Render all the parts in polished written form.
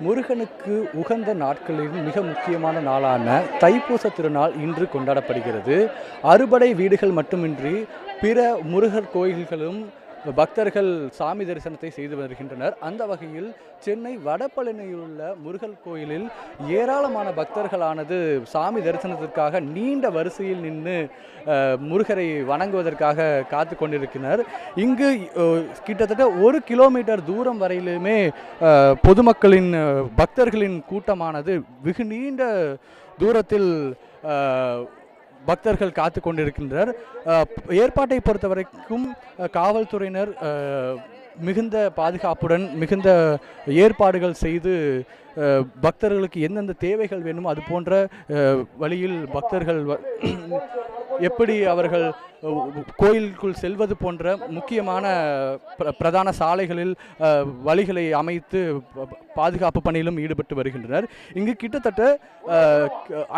முருகனுக்கு உகந்த நாட்களில் மிக முக்கியமான நாளான தைப்பூச திருநாள் இன்று கொண்டாடப்படுகிறது. அறுபடை வீடுகள் மட்டுமின்றி பிற முருகர் கோயில்களும் பக்தர்கள் சாமி தரிசனத்தை செய்து வருகின்றனர். அந்த வகையில் சென்னை வடபழனியில் உள்ள முருகன் கோயிலில் ஏராளமான பக்தர்களானது சாமி தரிசனத்திற்காக நீண்ட வரிசையில் நின்று முருகரை வணங்குவதற்காக காத்து கொண்டிருக்கிறார். இங்கு கிட்டத்தட்ட 1 கிலோமீட்டர் தூரம் வரையிலுமே பொதுமக்களின் பக்தர்களின் கூட்டமானது வெகு நீண்ட தூரத்தில் பக்தர்கள் காத்து கொண்டிருக்கின்றனர். ஏற்பாட்டை பொறுத்த வரைக்கும் காவல்துறையினர் மிகுந்த பாதுகாப்புடன் மிகுந்த ஏற்பாடுகள் செய்து பக்தர்களுக்கு எந்தெந்த தேவைகள் வேணுமோ அது போன்ற வழியில் பக்தர்கள் எப்படி அவர்கள் கோயிலுக்குள் செல்வது போன்ற முக்கியமான பிரதான சாலைகளில் வழிகளை அமைத்து பாதுகாப்பு பணியிலும் ஈடுபட்டு வருகின்றனர். இங்கு கிட்டத்தட்ட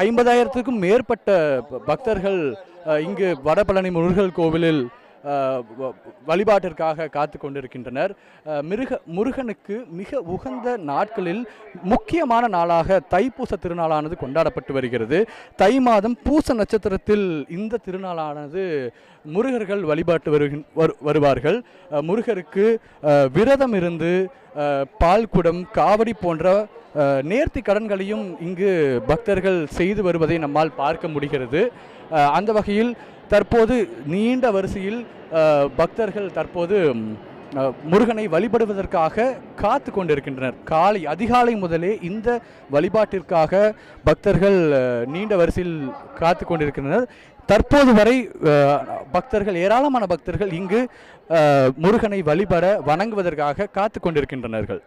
50,000க்கும் மேற்பட்ட பக்தர்கள் இங்கு வடபழனி முருகன் கோவிலில் வழிபாட்டிற்காக காத்து கொண்டிருக்கின்றனர். முருகனுக்கு மிக உகந்த நாட்களில் முக்கியமான நாளாக தைப்பூச திருநாளானது கொண்டாடப்பட்டு வருகிறது. தை மாதம் பூச நட்சத்திரத்தில் இந்த திருநாளானது முருகர்கள் வழிபாட்டு வருவார்கள். முருகருக்கு விரதம் இருந்து பால்குடம் காவடி போன்ற நேர்த்தி கடன்களையும் இங்கு பக்தர்கள் செய்து வருவதை நம்மால் பார்க்க முடிகிறது. அந்த வகையில் தற்போது நீண்ட வரிசையில் பக்தர்கள் தற்போது முருகனை வழிபடுவதற்காக காத்து கொண்டிருக்கின்றனர். அதிகாலை முதலே இந்த வழிபாட்டிற்காக பக்தர்கள் நீண்ட வரிசையில் காத்து கொண்டிருக்கின்றனர். தற்போது வரை ஏராளமான பக்தர்கள் இங்கு முருகனை வழிபட வணங்குவதற்காக காத்து கொண்டிருக்கின்றனர்.